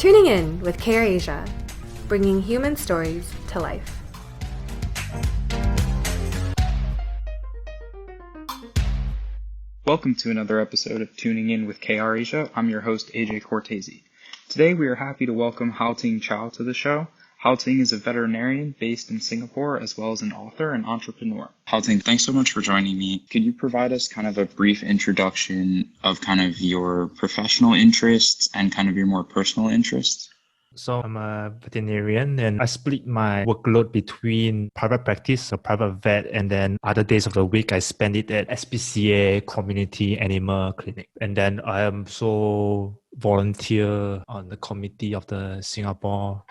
Tuning in with Care Asia, bringing human stories to life. Welcome to another episode of Tuning In with KR Asia. I'm your host, AJ Cortese. Today we are happy to welcome Hao-Ting Chow to the show. Hao-Ting is a veterinarian based in Singapore, as well as an author and entrepreneur. Hao-Ting, thanks so much for joining me. Could you provide us kind of a brief introduction of kind of your professional interests and kind of your more personal interests? So I'm a veterinarian and I split my workload between private practice, so private vet, and then other days of the week I spend it at SPCA Community Animal Clinic. And then I am also volunteer on the committee of the Singapore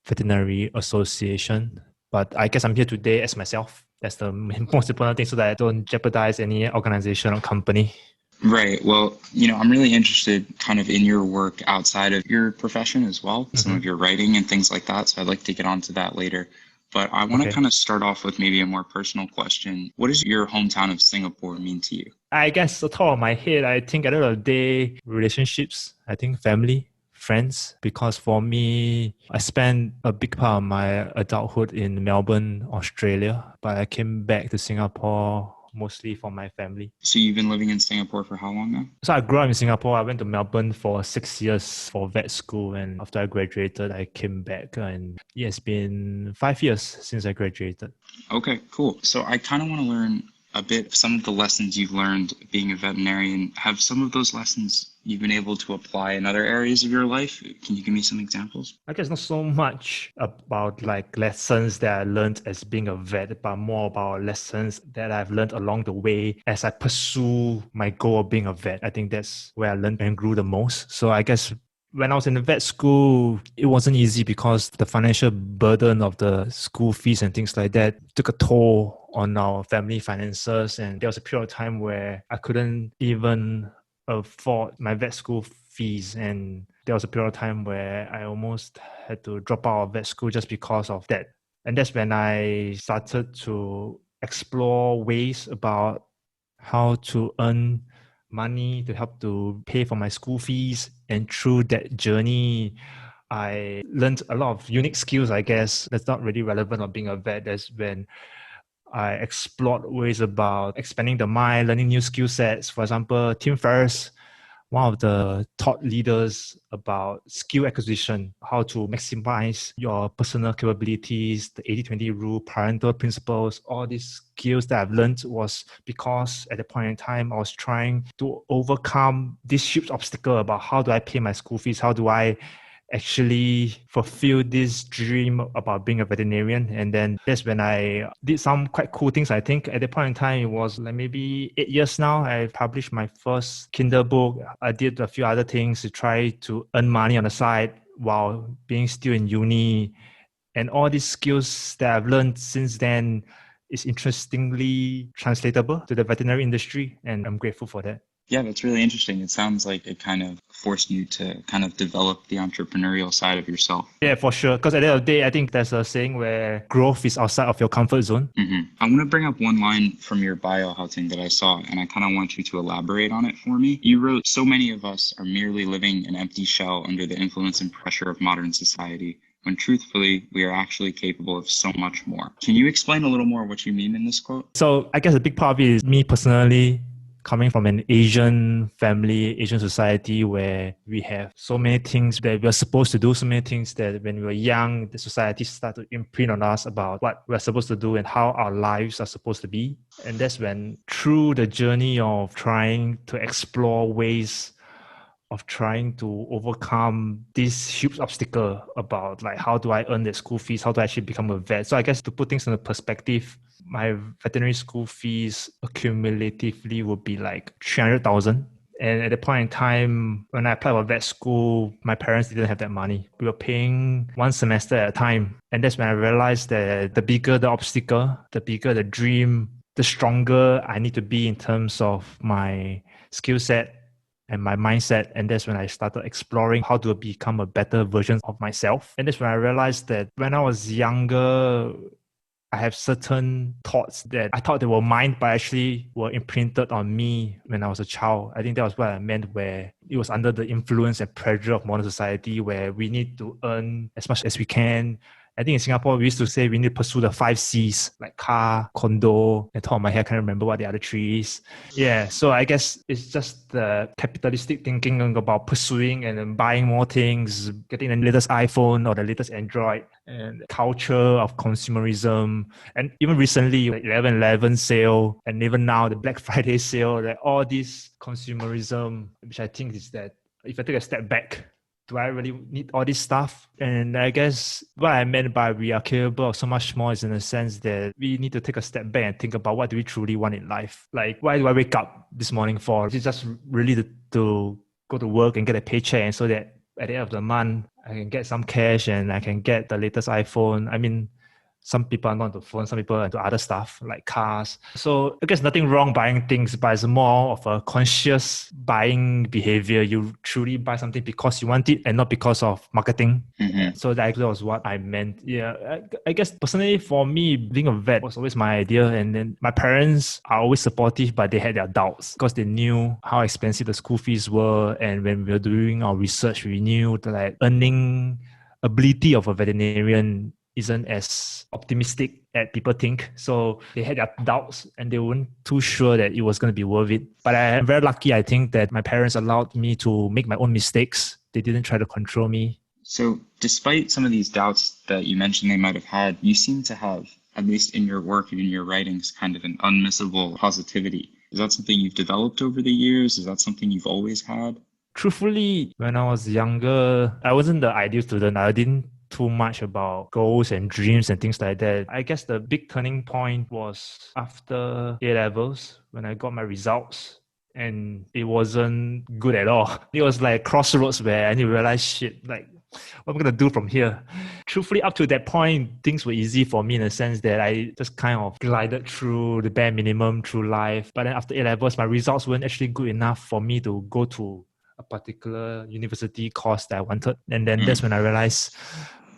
Veterinary Association. But I guess I'm here today as myself. That's the most important thing so that I don't jeopardize any organization or company. Right. Well, I'm really interested kind of in your work outside of your profession as well, some of your writing and things like that. So I'd like to get onto that later. But I want to kind of start off with maybe a more personal question. What does your hometown of Singapore mean to you? I guess the top of my head, I think at the end of the day, relationships, I think family, friends, because for me, I spent a big part of my adulthood in Melbourne, Australia, but I came back to Singapore mostly for my family. So you've been living in Singapore for how long now? So I grew up in Singapore. I went to Melbourne for 6 years for vet school. And after I graduated, I came back. And it's been 5 years since I graduated. Okay, cool. So I kind of want to learn a bit of some of the lessons you've learned being a veterinarian. Have some of those lessons you've been able to apply in other areas of your life? Can you give me some examples? I guess not so much about like lessons that I learned as being a vet, but more about lessons that I've learned along the way as I pursue my goal of being a vet. I think that's where I learned and grew the most. So I guess when I was in the vet school, it wasn't easy because the financial burden of the school fees and things like that took a toll on our family finances. And there was a period of time where I couldn't even afford my vet school fees. And there was a period of time where I almost had to drop out of vet school just because of that. And that's when I started to explore ways about how to earn money to help to pay for my school fees. And through that journey, I learned a lot of unique skills, I guess, that's not really relevant of being a vet. That's when I explored ways about expanding the mind, learning new skill sets. For example, Tim Ferriss, one of the thought leaders about skill acquisition, how to maximize your personal capabilities, the 80-20 rule, parental principles, all these skills that I've learned was because at the point in time, I was trying to overcome this huge obstacle about how do I pay my school fees? How do I actually fulfill this dream about being a veterinarian? And then that's when I did some quite cool things. I think at the point in time, it was like maybe 8 years now. I published my first Kindle book. I did a few other things to try to earn money on the side while being still in uni. And all these skills that I've learned since then is interestingly translatable to the veterinary industry. And I'm grateful for that. Yeah, that's really interesting. It sounds like it kind of forced you to kind of develop the entrepreneurial side of yourself. Yeah, for sure. Because at the end of the day, I think there's a saying where growth is outside of your comfort zone. I'm going to bring up one line from your bio, Hao-Ting, that I saw, and I kind of want you to elaborate on it for me. You wrote, "So many of us are merely living an empty shell under the influence and pressure of modern society, when truthfully, we are actually capable of so much more." Can you explain a little more what you mean in this quote? So I guess a big part of it is me personally coming from an Asian family, Asian society where we have so many things that we're supposed to do, so many things that when we were young, the society started to imprint on us about what we're supposed to do and how our lives are supposed to be. And that's when through the journey of trying to explore ways of trying to overcome this huge obstacle about like how do I earn the school fees, how do I actually become a vet. So I guess to put things into perspective, my veterinary school fees accumulatively would be like 300,000. And at the point in time, when I applied for vet school, my parents didn't have that money. We were paying one semester at a time. And that's when I realized that the bigger the obstacle, the bigger the dream, the stronger I need to be in terms of my skill set and my mindset. And that's when I started exploring how to become a better version of myself. And that's when I realized that when I was younger, I have certain thoughts that I thought they were mine, but actually were imprinted on me when I was a child. I think that was what I meant, where it was under the influence and pressure of modern society, where we need to earn as much as we can. I think in Singapore, we used to say we need to pursue the 5 Cs, like car, condo, and top of my head, I can't remember what the other 3 is. Yeah, so I guess it's just the capitalistic thinking about pursuing and then buying more things, getting the latest iPhone or the latest Android, and culture of consumerism. And even recently, like 11/11 sale, and even now the Black Friday sale, like all this consumerism, which I think is that if I take a step back, do I really need all this stuff? And I guess what I meant by we are capable of so much more is in the sense that we need to take a step back and think about what do we truly want in life. Like, why do I wake up this morning for? Is it just really to go to work and get a paycheck, and so that at the end of the month, I can get some cash and I can get the latest iPhone? I mean, some people are not into phones, some people are into other stuff like cars. So I guess nothing wrong buying things, but it's more of a conscious buying behavior. You truly buy something because you want it and not because of marketing. Mm-hmm. So that was what I meant. Yeah, I guess personally for me, being a vet was always my idea. And then my parents are always supportive, but they had their doubts because they knew how expensive the school fees were. And when we were doing our research, we knew that like earning ability of a veterinarian isn't as optimistic as people think. So they had their doubts and they weren't too sure that it was going to be worth it. But I'm very lucky, I think, that my parents allowed me to make my own mistakes. They didn't try to control me. So despite some of these doubts that you mentioned they might have had, you seem to have, at least in your work and in your writings, kind of an unmissable positivity. Is that something you've developed over the years? Is that something you've always had? Truthfully, when I was younger, I wasn't the ideal student. I didn't too much about goals and dreams and things like that. I guess the big turning point was after A-levels when I got my results and it wasn't good at all. It was like crossroads where I need to realize, shit, like, what am I going to do from here? Truthfully, up to that point, things were easy for me in the sense that I just kind of glided through the bare minimum through life. But then after A-levels, my results weren't actually good enough for me to go to a particular university course that I wanted. And then that's when I realized,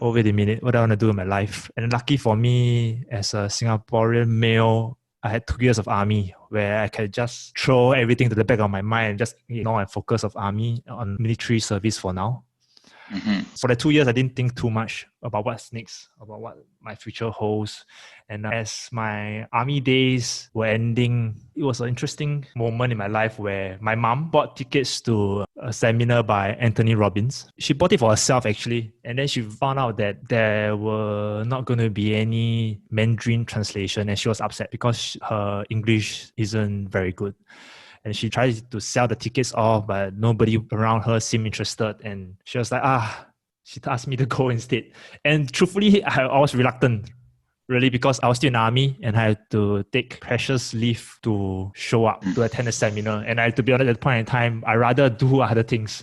oh, wait a minute, what do I want to do in my life? And lucky for me, as a Singaporean male, I had 2 years of army where I could just throw everything to the back of my mind and just ignore and focus of army on military service for now. Mm-hmm. For the 2 years, I didn't think too much about what's next, about what my future holds. And as my army days were ending, it was an interesting moment in my life where my mom bought tickets to a seminar by Anthony Robbins. She bought it for herself, actually. And then she found out that there were not going to be any Mandarin translation. And she was upset because her English isn't very good. And she tried to sell the tickets off, but nobody around her seemed interested. And she was like, she asked me to go instead. And truthfully, I was reluctant, really, because I was still in the army and I had to take precious leave to show up to attend the seminar. And to be honest, at that point in time, I rather do other things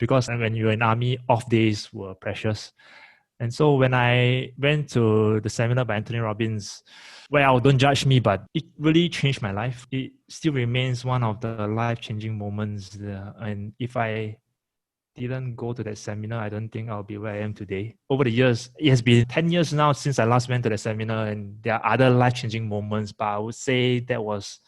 because when you're in army, off days were precious. And so when I went to the seminar by Anthony Robbins, well, don't judge me, but it really changed my life. It still remains one of the life-changing moments. And if I didn't go to that seminar, I don't think I'll be where I am today. Over the years, it has been 10 years now since I last went to the seminar, and there are other life-changing moments, but I would say that was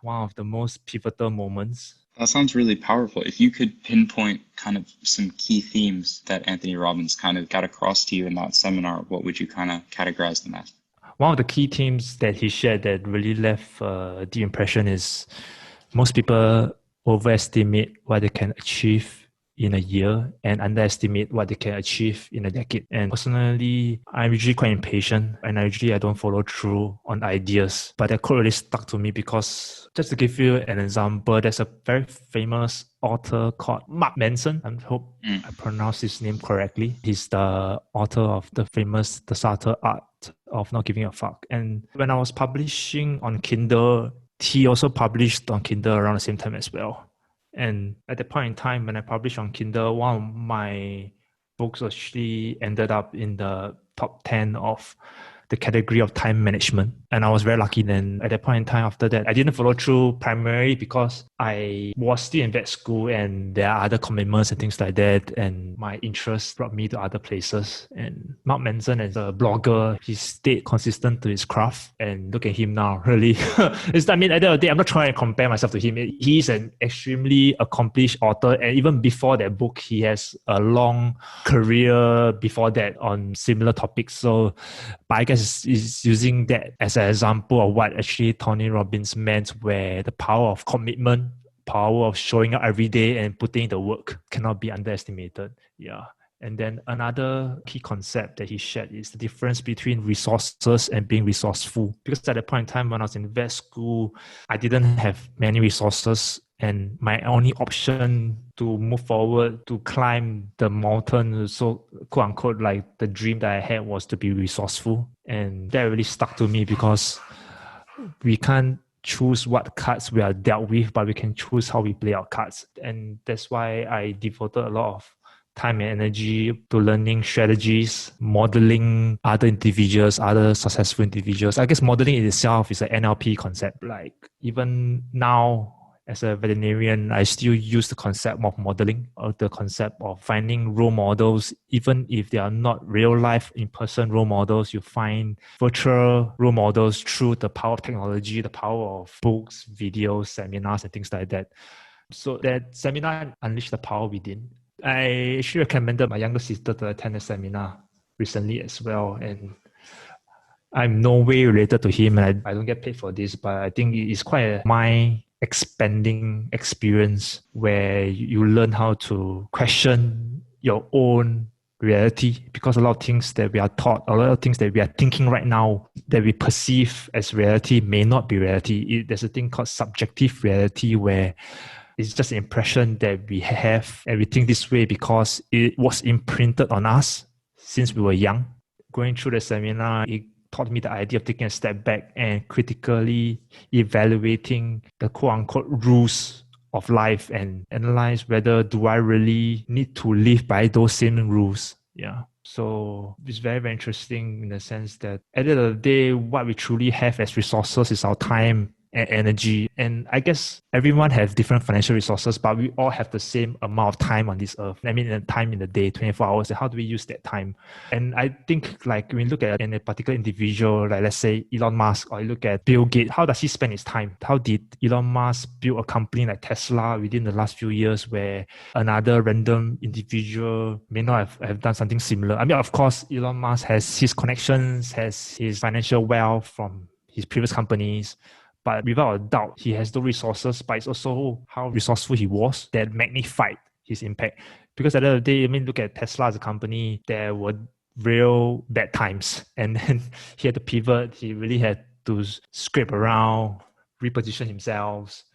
one of the most pivotal moments. That sounds really powerful. If you could pinpoint kind of some key themes that Anthony Robbins kind of got across to you in that seminar, what would you kind of categorize them as? One of the key themes that he shared that really left the impression is most people overestimate what they can achieve in a year and underestimate what they can achieve in a decade. And personally, I'm usually quite impatient and I don't follow through on ideas. But that quote really stuck to me because, just to give you an example, there's a very famous author called Mark Manson. I hope I pronounced his name correctly. He's the author of the famous The Subtle Art of Not Giving a Fuck. And when I was publishing on Kindle, he also published on Kindle around the same time as well. And at that point in time, when I published on Kindle, one of my books actually ended up in the top 10 of the category of time management. And I was very lucky then at that point in time. After that, I didn't follow through primarily because I was still in vet school and there are other commitments and things like that. And my interest brought me to other places. And Mark Manson, as a blogger, he stayed consistent to his craft. And look at him now, really. At the end of the day, I'm not trying to compare myself to him. He's an extremely accomplished author. And even before that book, he has a long career before that on similar topics. So, but I guess is using that as an example of what actually Tony Robbins meant, where the power of commitment, power of showing up every day and putting in the work cannot be underestimated. Yeah. And then another key concept that he shared is the difference between resources and being resourceful. Because at that point in time when I was in vet school, I didn't have many resources. And my only option to move forward, to climb the mountain, so quote unquote, like the dream that I had was to be resourceful. And that really stuck to me because we can't choose what cards we are dealt with, but we can choose how we play our cards. And that's why I devoted a lot of time and energy to learning strategies, modeling other individuals, other successful individuals. I guess modeling in itself is an NLP concept. Like even now, as a veterinarian, I still use the concept of modeling, or the concept of finding role models. Even if they are not real life in-person role models, you find virtual role models through the power of technology, the power of books, videos, seminars, and things like that. So that seminar unleashed the power within. I actually recommended my younger sister to attend the seminar recently as well. And I'm no way related to him, and I don't get paid for this, but I think it's quite a mind-expanding experience where you learn how to question your own reality, because a lot of things that we are taught, a lot of things that we are thinking right now that we perceive as reality may not be reality. There's a thing called subjective reality where it's just an impression that we have and we think this way because it was imprinted on us since we were young. Going through the seminar, it taught me the idea of taking a step back and critically evaluating the quote-unquote rules of life and analyze whether do I really need to live by those same rules. Yeah. So it's very, very interesting in the sense that at the end of the day, what we truly have as resources is our time and energy. And I guess everyone has different financial resources, but we all have the same amount of time on this earth. I mean, the time in the day, 24 hours, and how do we use that time? And I think like when you look at a particular individual, like let's say Elon Musk, or you look at Bill Gates, how does he spend his time? How did Elon Musk build a company like Tesla within the last few years where another random individual may not have done something similar? I mean, of course, Elon Musk has his connections, has his financial wealth from his previous companies, but without a doubt, he has the resources, but it's also how resourceful he was that magnified his impact. Because at the end of the day, I mean, look at Tesla as a company, there were real bad times. And then he had to pivot. He really had to scrape around, reposition himself,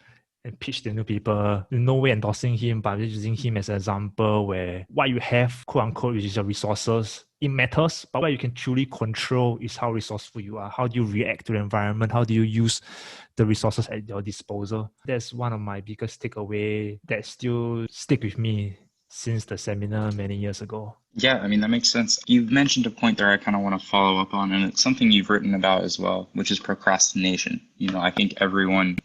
and pitch to new people. In no way endorsing him, but just using him as an example where what you have, quote unquote, which is your resources, it matters, but what you can truly control is how resourceful you are. How do you react to the environment? How do you use the resources at your disposal? That's one of my biggest takeaway that still stick with me since the seminar many years ago. Yeah, I mean, that makes sense. You've mentioned a point there I kind of want to follow up on, and it's something you've written about as well, which is procrastination. You know, I think everyone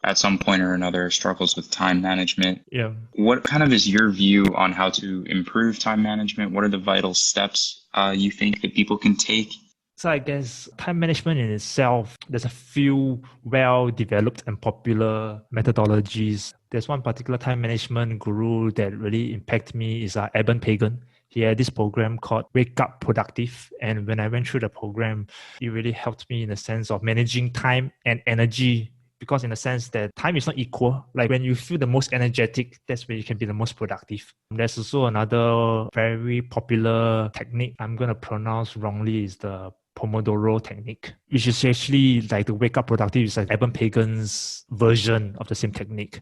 at some point or another struggles with time management. Yeah. What kind of is your view on how to improve time management? What are the vital steps you think that people can take? So I guess time management in itself, there's a few well-developed and popular methodologies. There's one particular time management guru that really impacted me is Eben Pagan. He had this program called Wake Up Productive. And when I went through the program, it really helped me in the sense of managing time and energy, because in the sense that time is not equal. Like when you feel the most energetic, that's when you can be the most productive. There's also another very popular technique I'm going to pronounce wrongly, is the Pomodoro technique, which is actually like the wake up productive. Is like Eben Pagan's version of the same technique.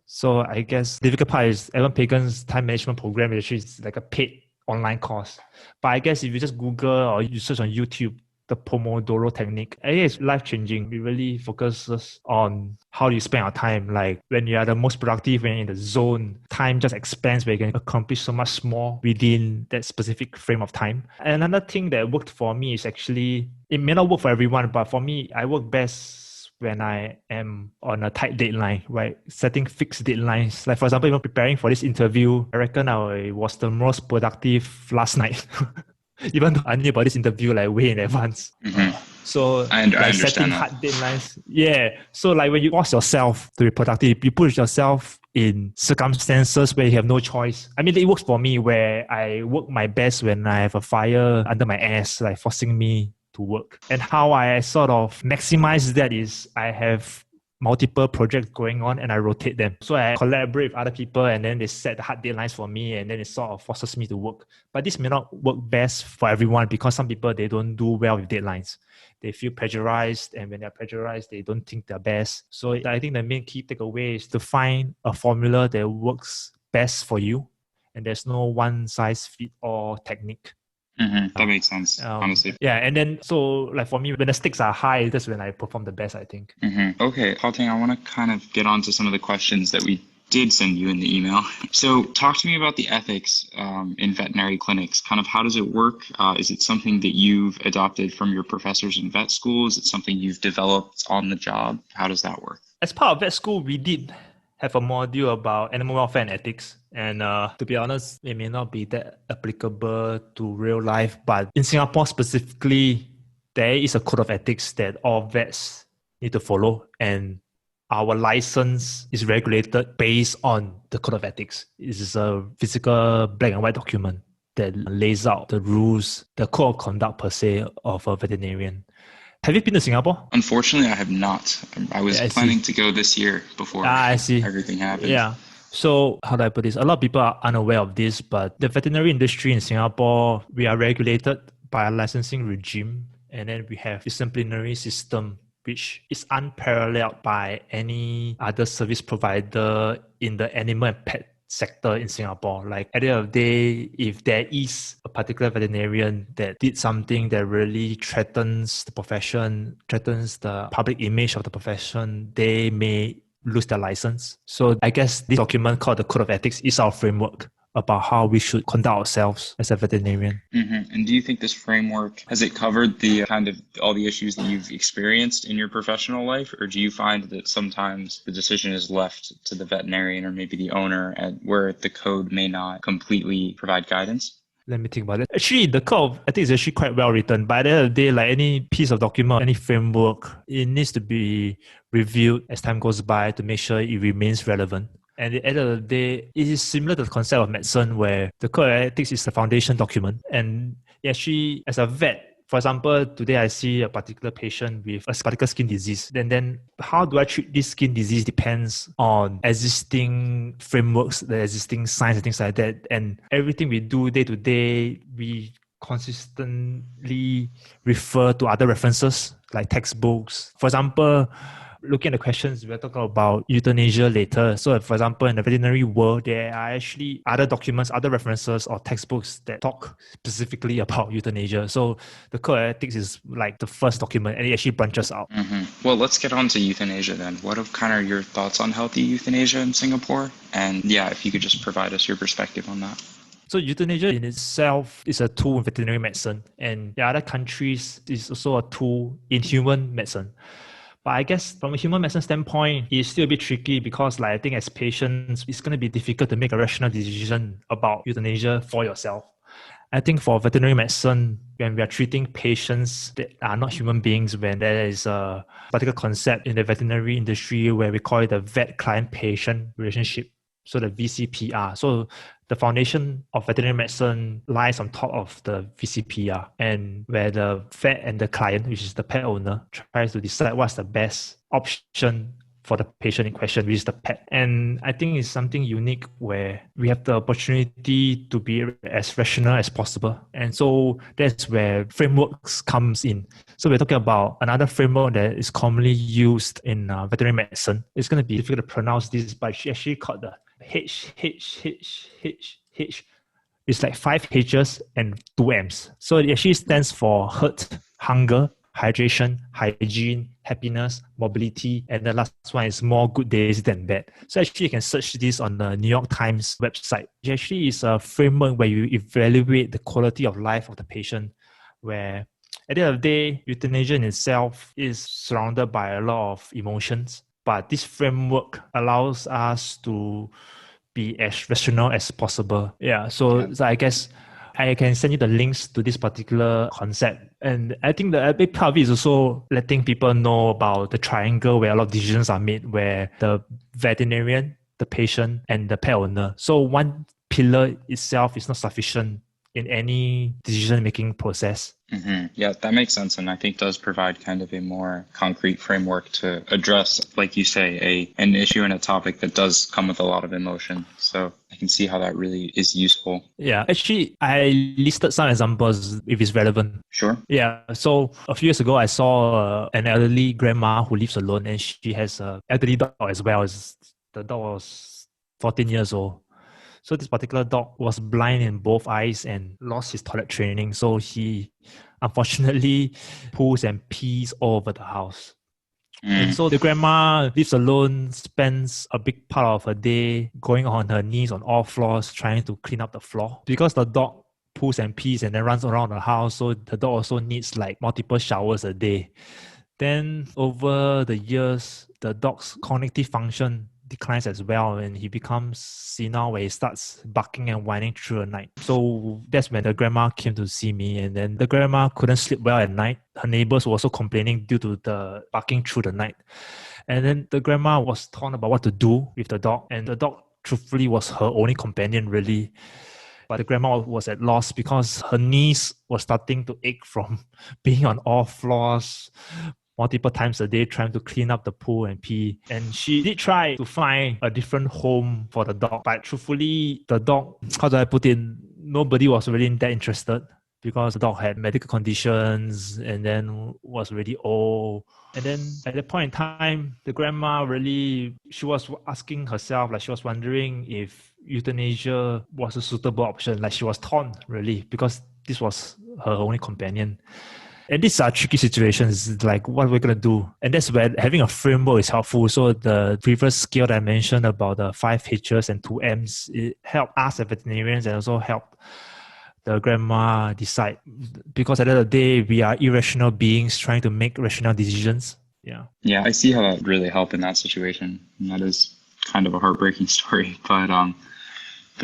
So I guess the difficult part is Eben Pagan's time management program is actually like a paid online course. But I guess if you just Google or you search on YouTube, the Pomodoro technique. I think it's life-changing. It really focuses on how you spend your time. Like when you are the most productive, when you're in the zone, time just expands where you can accomplish so much more within that specific frame of time. And another thing that worked for me is actually, it may not work for everyone, but for me, I work best when I am on a tight deadline, right? Setting fixed deadlines. Like for example, even preparing for this interview, I reckon I was the most productive last night. Even though I knew about this interview like way in advance. So I like understand setting that. hard deadlines. Yeah. So like when you force yourself to be productive, you put yourself in circumstances where you have no choice. I mean, it works for me where I work my best when I have a fire under my ass, like forcing me to work. And how I sort of maximize that is I have multiple projects going on and I rotate them. So I collaborate with other people and then they set the hard deadlines for me and then it sort of forces me to work. But this may not work best for everyone because some people, they don't do well with deadlines. They feel pressurized, and when they're pressurized, they don't think they're best. So I think the main key takeaway is to find a formula that works best for you. And there's no one size fit all technique. That makes sense, honestly. Yeah, and then so like for me, when the stakes are high, that's when I perform the best, I think. Okay, Haoting, I want to kind of get on to some of the questions that we did send you in the email. So talk to me about the ethics in veterinary clinics. Kind of how does it work? Is it something that you've adopted from your professors in vet school? Is it something you've developed on the job? How does that work? As part of vet school, we did have a module about animal welfare and ethics. And to be honest, it may not be that applicable to real life, but in Singapore specifically, there is a code of ethics that all vets need to follow. And our license is regulated based on the code of ethics. It is a physical black and white document that lays out the rules, the code of conduct per se of a veterinarian. Have you been to Singapore? Unfortunately, I have not. I was planning to go this year before everything happened. Yeah. So how do I put this? A lot of people are unaware of this, but the veterinary industry in Singapore, we are regulated by a licensing regime, and then we have disciplinary system, which is unparalleled by any other service provider in the animal and pet sector in Singapore. Like at the end of the day, if there is a particular veterinarian that did something that really threatens the profession, threatens the public image of the profession, they may lose their license. So I guess this document called the Code of Ethics is our framework about how we should conduct ourselves as a veterinarian. And do you think this framework, has it covered the kind of all the issues that you've experienced in your professional life? Or do you find that sometimes the decision is left to the veterinarian or maybe the owner and where the code may not completely provide guidance? Let me think about it. Actually, the code of ethics is actually quite well written. By the end of the day, like any piece of document, any framework, it needs to be reviewed as time goes by to make sure it remains relevant. And at the end of the day, it is similar to the concept of medicine where the code of ethics is the foundation document. And actually, as a vet, for example, today I see a particular patient with a particular skin disease. Then how do I treat this skin disease depends on existing frameworks, the existing science and things like that. And everything we do day to day, we consistently refer to other references like textbooks. For example, looking at the questions, we're talking about euthanasia later. So, for example, in the veterinary world, there are actually other documents, other references or textbooks that talk specifically about euthanasia. So, the Code of Ethics is like the first document and it actually branches out. Well, let's get on to euthanasia then. What are kind of your thoughts on healthy euthanasia in Singapore? And yeah, if you could just provide us your perspective on that. So euthanasia in itself is a tool in veterinary medicine, and the other countries is also a tool in human medicine. But I guess from a human medicine standpoint, it's still a bit tricky because I think as patients, it's going to be difficult to make a rational decision about euthanasia for yourself. I think for veterinary medicine, when we are treating patients that are not human beings, when there is a particular concept in the veterinary industry where we call it the vet-client-patient relationship, so the VCPR. So the foundation of veterinary medicine lies on top of the VCPR, and where the vet and the client, which is the pet owner, tries to decide what's the best option for the patient in question, which is the pet. And I think it's something unique where we have the opportunity to be as rational as possible. And so that's where frameworks comes in. So we're talking about another framework that is commonly used in veterinary medicine. It's going to be difficult to pronounce this, but it's actually called the H. It's like 5 H's and 2 M's. So it actually stands for hurt, hunger, hydration, hygiene, happiness, mobility, and the last one is more good days than bad. So actually you can search this on the New York Times website. It actually is a framework where you evaluate the quality of life of the patient, where at the end of the day, euthanasia in itself is surrounded by a lot of emotions. But this framework allows us to be as rational as possible. So I guess I can send you the links to this particular concept. And I think the big part of it is also letting people know about the triangle where a lot of decisions are made, where the veterinarian, the patient, and the pet owner. So one pillar itself is not sufficient in any decision-making process. Mm-hmm. Yeah, that makes sense. And I think does provide kind of a more concrete framework to address, like you say, an issue and a topic that does come with a lot of emotion. So I can see how that really is useful. Yeah, actually, I listed some examples if it's relevant. Sure. Yeah, so a few years ago, I saw an elderly grandma who lives alone, and she has an elderly dog as well. The dog was 14 years old. So this particular dog was blind in both eyes and lost his toilet training. So he unfortunately poos and pees all over the house. And so the grandma lives alone, spends a big part of her day going on her knees on all floors, trying to clean up the floor. Because the dog poos and pees and then runs around the house, so the dog also needs like multiple showers a day. Then over the years, the dog's cognitive function declines as well, and he becomes senile where he starts barking and whining through the night. So that's when the grandma came to see me, and then the grandma couldn't sleep well at night. Her neighbors were also complaining due to the barking through the night. And then the grandma was torn about what to do with the dog, and the dog truthfully was her only companion really. But the grandma was at loss because her knees were starting to ache from being on all floors multiple times a day trying to clean up the poo and pee. And she did try to find a different home for the dog. But truthfully, the dog, how do I put it, nobody was really that interested because the dog had medical conditions and then was really old. And then at that point in time, the grandma really, she was asking herself, like she was wondering if euthanasia was a suitable option. Like she was torn really because this was her only companion. And these are tricky situations, like what we're going to do. And that's where having a framework is helpful. So the previous scale that I mentioned about the 5 H's and 2 M's, it helped us as veterinarians and also helped the grandma decide. Because at the end of the day, we are irrational beings trying to make rational decisions. Yeah, I see how that really helped in that situation. And that is kind of a heartbreaking story. But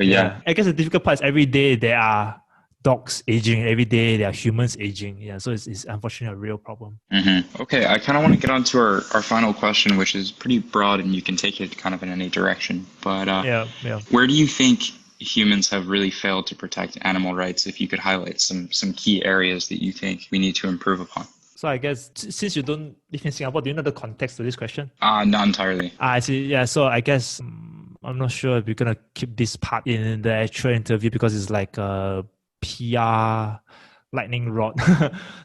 yeah. I guess the difficult part is every day there are dogs aging, every day there are humans aging. So it's unfortunately a real problem. Mm-hmm. Okay, I kind of want to get on to our final question, which is pretty broad and you can take it kind of in any direction. But where do you think humans have really failed to protect animal rights? If you could highlight some key areas that you think we need to improve upon. So I guess since you don't live in Singapore, do you know the context to this question? Not entirely. I see. Yeah, so I guess I'm not sure if we're going to keep this part in the actual interview because it's like a PR lightning rod.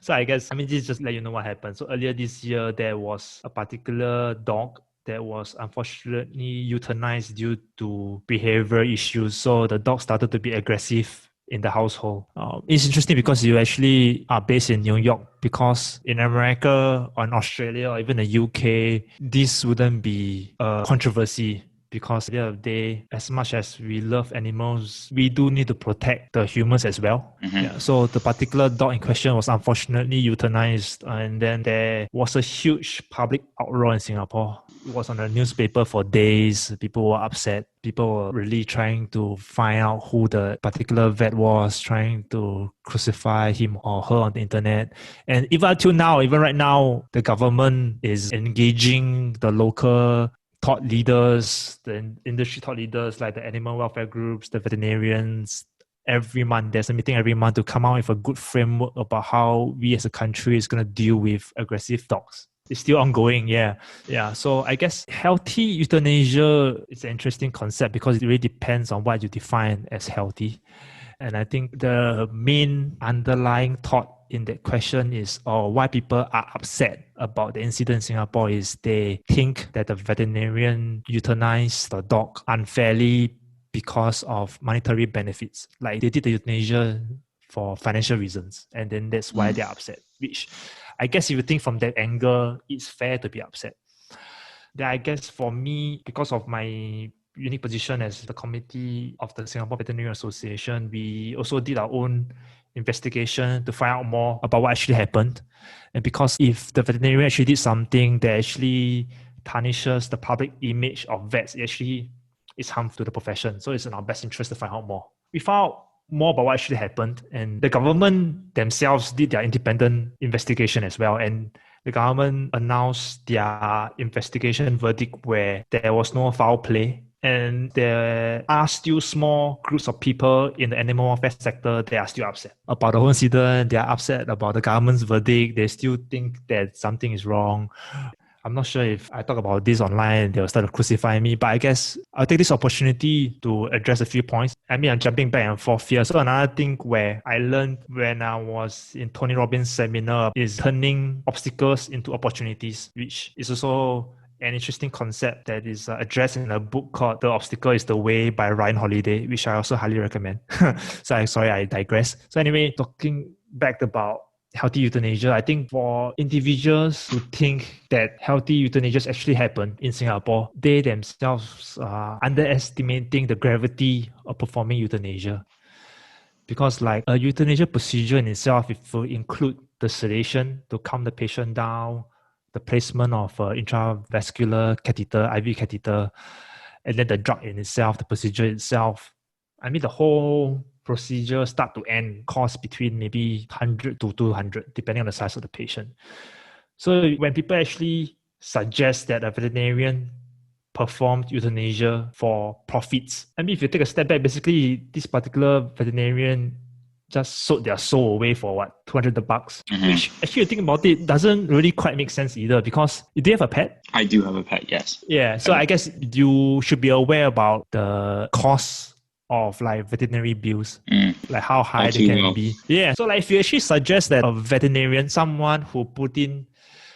So I guess, this is just let you know what happened. So earlier this year, there was a particular dog that was unfortunately euthanized due to behavioral issues. So the dog started to be aggressive in the household. It's interesting because you actually are based in New York, because in America or in Australia or even the UK, this wouldn't be a controversy. Because at the end of the day, as much as we love animals, we do need to protect the humans as well. Mm-hmm. So the particular dog in question was unfortunately euthanized, and then there was a huge public outroar in Singapore. It was on the newspaper for days. People were upset. People were really trying to find out who the particular vet was, trying to crucify him or her on the internet. And even right now, the government is engaging the local thought leaders, the industry thought leaders like the animal welfare groups, the veterinarians. Every month, there's a meeting every month to come out with a good framework about how we as a country is going to deal with aggressive dogs. It's still ongoing, yeah. So I guess healthy euthanasia is an interesting concept because it really depends on what you define as healthy. And I think the main underlying thought in that question is, why people are upset about the incident in Singapore is they think that the veterinarian euthanized the dog unfairly because of monetary benefits. Like they did the euthanasia for financial reasons, and then that's why they're upset. which I guess if you think from that angle, it's fair to be upset. Then I guess for me, because of my unique position as the committee of the Singapore Veterinary Association, we also did our own investigation to find out more about what actually happened. And because if the veterinarian actually did something that actually tarnishes the public image of vets, it actually is harmful to the profession. So it's in our best interest to find out more. We found out more about what actually happened, and the government themselves did their independent investigation as well. And the government announced their investigation verdict where there was no foul play. And there are still small groups of people in the animal welfare sector that are still upset about the whole incident. They are upset about the government's verdict. They still think that something is wrong. I'm not sure if I talk about this online, they'll start to crucify me, but I guess I'll take this opportunity to address a few points. I mean, I'm jumping back and forth here. So another thing where I learned when I was in Tony Robbins' seminar is turning obstacles into opportunities, which is also an interesting concept that is addressed in a book called The Obstacle is the Way by Ryan Holiday, which I also highly recommend. Sorry, I digress. So anyway, talking back about healthy euthanasia, I think for individuals who think that healthy euthanasia actually happen in Singapore, they themselves are underestimating the gravity of performing euthanasia. Because like a euthanasia procedure in itself, it will include the sedation to calm the patient down, the placement of intravascular catheter, IV catheter, and then the drug in itself, the procedure itself. I mean, the whole procedure start to end costs between maybe 100 to 200, depending on the size of the patient. So when people actually suggest that a veterinarian performed euthanasia for profits, I mean, if you take a step back, basically this particular veterinarian just sold their soul away for what, $200, which actually you think about it doesn't really quite make sense either, because do you have a pet? I do have a pet, yes. Yeah, so I guess you should be aware about the costs of like veterinary bills, like how high they can be. Yeah, so like if you actually suggest that a veterinarian, someone who put in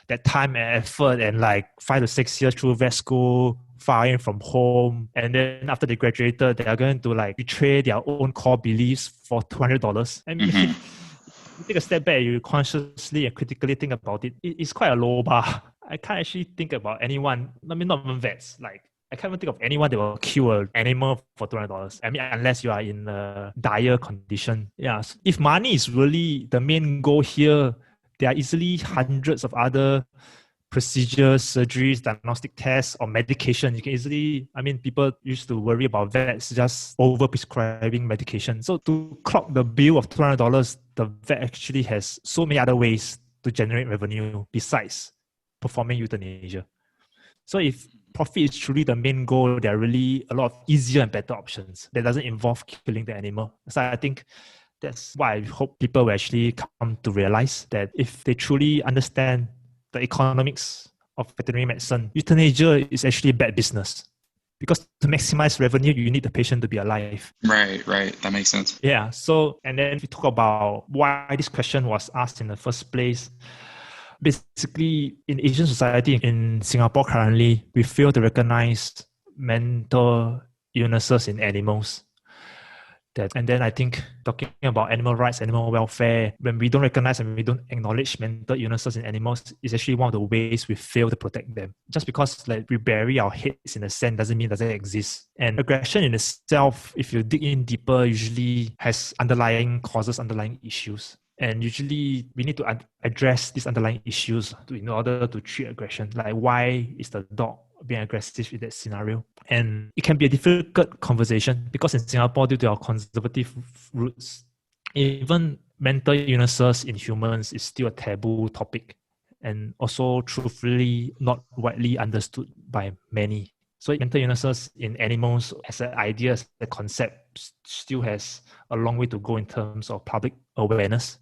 that time and effort and like 5 to 6 years through vet school, far in from home, and then after they graduated, they are going to like betray their own core beliefs for $200. I mean, you take a step back, you consciously and critically think about it, it's quite a low bar. I can't actually think about anyone, I mean, not even vets, like I can't even think of anyone that will kill an animal for $200. I mean, unless you are in a dire condition. Yeah. So if money is really the main goal here, there are easily hundreds of other procedures, surgeries, diagnostic tests, or medication. You can easily, I mean, people used to worry about vets just over-prescribing medication. So to clock the bill of $200, the vet actually has so many other ways to generate revenue besides performing euthanasia. So if profit is truly the main goal, there are really a lot of easier and better options that doesn't involve killing the animal. So I think that's why I hope people will actually come to realize that if they truly understand the economics of veterinary medicine, euthanasia is actually bad business. Because to maximize revenue, you need the patient to be alive. Right. That makes sense. Yeah. So, and then we talk about why this question was asked in the first place. Basically, in Asian society, in Singapore currently, we fail to recognize mental illnesses in animals. And then I think talking about animal rights, animal welfare, when we don't recognize and we don't acknowledge mental illnesses in animals, is actually one of the ways we fail to protect them. Just because like we bury our heads in the sand doesn't mean it doesn't exist. And aggression in itself, if you dig in deeper, usually has underlying causes, underlying issues. And usually we need to address these underlying issues in order to treat aggression. Like, why is the dog being aggressive in that scenario? And it can be a difficult conversation because in Singapore, due to our conservative roots, even mental illnesses in humans is still a taboo topic, and also truthfully not widely understood by many. So mental illnesses in animals as an idea, as a concept, still has a long way to go in terms of public awareness.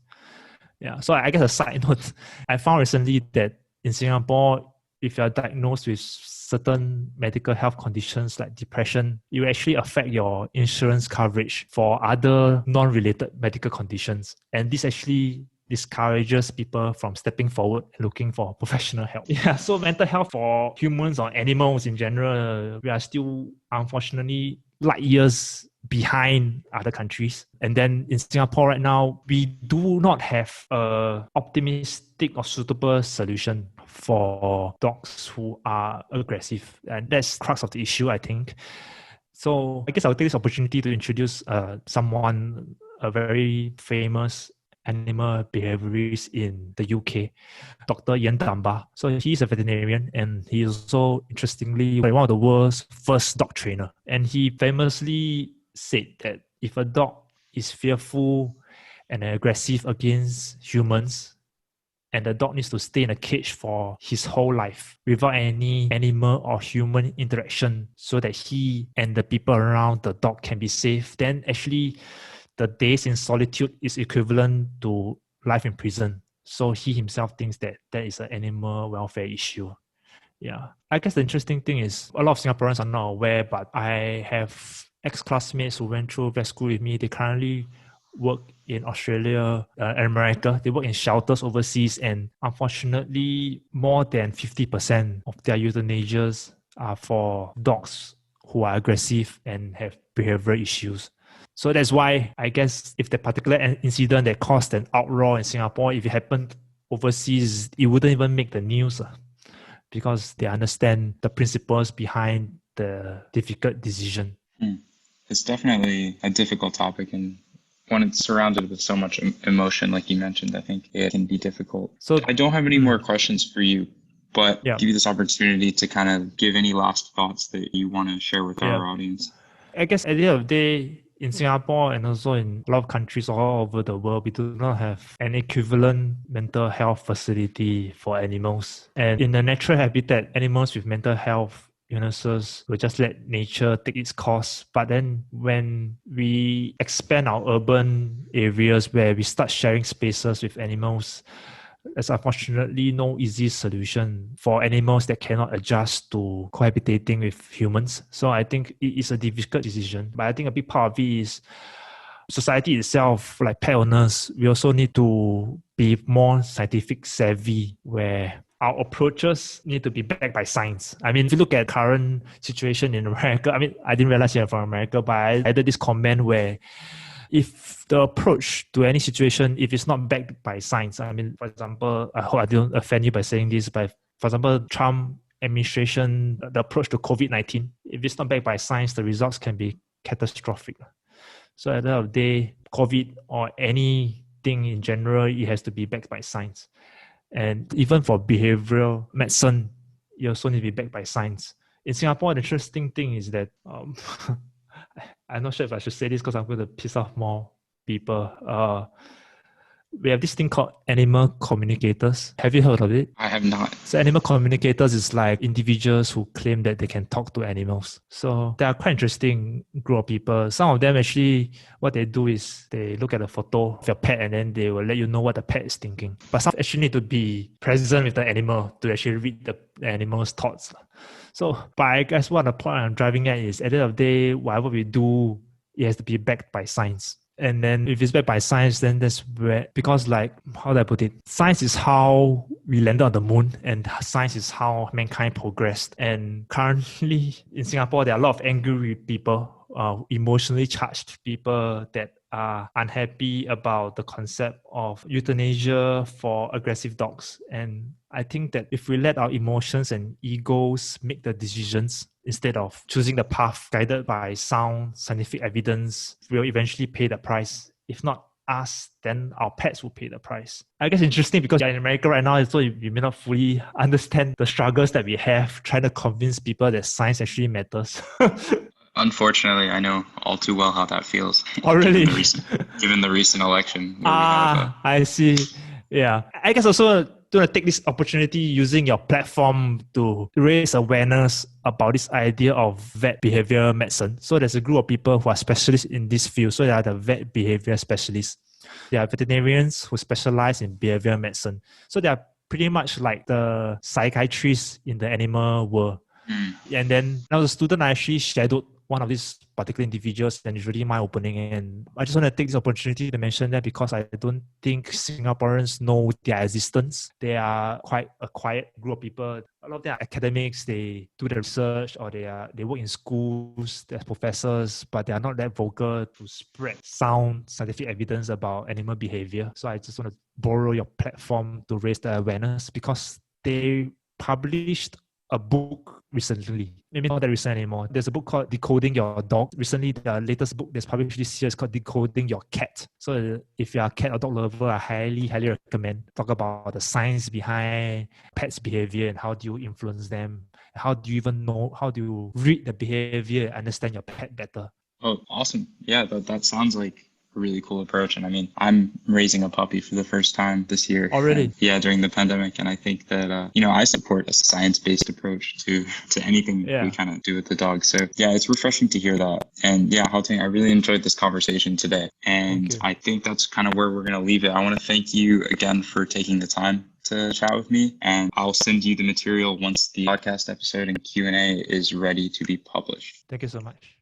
Yeah. So I guess a side note, I found recently that in Singapore, if you are diagnosed with certain medical health conditions like depression, it will actually affect your insurance coverage for other non-related medical conditions. And this actually discourages people from stepping forward and looking for professional help. Yeah, so mental health for humans or animals in general, we are still, unfortunately, light years behind other countries. And then in Singapore right now, we do not have a optimistic or suitable solution for dogs who are aggressive. And that's the crux of the issue, I think. So I guess I'll take this opportunity to introduce someone, a very famous animal behaviorist in the UK, Dr. Ian Dunbar. So he's a veterinarian, and he is also, interestingly, one of the world's first dog trainer. And he famously said that if a dog is fearful and aggressive against humans, and the dog needs to stay in a cage for his whole life without any animal or human interaction so that he and the people around the dog can be safe, then actually the days in solitude is equivalent to life in prison. So he himself thinks that that is an animal welfare issue. Yeah. I guess the interesting thing is a lot of Singaporeans are not aware, but I have ex-classmates who went through vet school with me. They currently work in Australia and America. They work in shelters overseas, and unfortunately, more than 50% of their euthanasias are for dogs who are aggressive and have behavioral issues. So that's why I guess if the particular incident that caused an outroar in Singapore, if it happened overseas, it wouldn't even make the news because they understand the principles behind the difficult decision. It's definitely a difficult topic, and when it's surrounded with so much emotion, like you mentioned, I think it can be difficult. So I don't have any more questions for you, but give you this opportunity to kind of give any last thoughts that you want to share with our audience. I guess at the end of the day, in Singapore and also in a lot of countries all over the world, we do not have an equivalent mental health facility for animals. And in the natural habitat, animals with mental health illnesses will just let nature take its course. But then when we expand our urban areas where we start sharing spaces with animals, there's unfortunately no easy solution for animals that cannot adjust to cohabitating with humans. So I think it is a difficult decision. But I think a big part of it is society itself, like pet owners, we also need to be more scientific savvy, where our approaches need to be backed by science. I mean, if you look at current situation in America, I mean, I didn't realize you're from America, but I added this comment where if the approach to any situation, if it's not backed by science, I mean, for example, I hope I don't offend you by saying this, but for example, Trump administration, the approach to COVID-19, if it's not backed by science, the results can be catastrophic. So at the end of the day, COVID or anything in general, it has to be backed by science. And even for behavioral medicine, you also need to be backed by science. In Singapore, the interesting thing is that I'm not sure if I should say this because I'm going to piss off more people. We have this thing called animal communicators. Have you heard of it? I have not. So animal communicators is like individuals who claim that they can talk to animals. So they are quite interesting group of people. Some of them actually, what they do is they look at a photo of your pet and then they will let you know what the pet is thinking. But some actually need to be present with the animal to actually read the animal's thoughts. So, but I guess what the point I'm driving at is at the end of the day, whatever we do, it has to be backed by science. And then if it's backed by science, then that's where, because like, how do I put it? Science is how we landed on the moon, and science is how mankind progressed. And currently in Singapore, there are a lot of angry people, emotionally charged people that are unhappy about the concept of euthanasia for aggressive dogs. And I think that if we let our emotions and egos make the decisions instead of choosing the path guided by sound scientific evidence, we'll eventually pay the price. If not us, then our pets will pay the price. I guess interesting because you're in America right now, so you may not fully understand the struggles that we have trying to convince people that science actually matters. Unfortunately, I know all too well how that feels. Oh, really? Given the recent election. I see. Yeah. I guess also to take this opportunity using your platform to raise awareness about this idea of vet behavior medicine. So there's a group of people who are specialists in this field. So they are the vet behavior specialists. They are veterinarians who specialize in behavior medicine. So they are pretty much like the psychiatrists in the animal world. And then now the student I actually shadowed one of these particular individuals, and it's really mind-opening. And I just want to take this opportunity to mention that because I don't think Singaporeans know their existence. They are quite a quiet group of people. A lot of them are academics, they do the research, or they work in schools, they're professors, but they are not that vocal to spread sound scientific evidence about animal behavior. So I just want to borrow your platform to raise the awareness, because they published a book recently. Maybe not that recent anymore. There's a book called Decoding Your Dog. Recently, the latest book that's published this year is called Decoding Your Cat. So if you're a cat or dog lover, I highly recommend. Talk about the science behind pets' behavior and how do you influence them. How do you even know, how do you read the behavior and understand your pet better? Oh, awesome. Yeah, that sounds like a really cool approach. And I mean, I'm raising a puppy for the first time this year. Already? Yeah, during the pandemic. And I think that, I support a science-based approach to anything we kind of do with the dog. So yeah, it's refreshing to hear that. And yeah, Hao-Ting, I really enjoyed this conversation today. And I think that's kind of where we're going to leave it. I want to thank you again for taking the time to chat with me, and I'll send you the material once the podcast episode and Q&A is ready to be published. Thank you so much.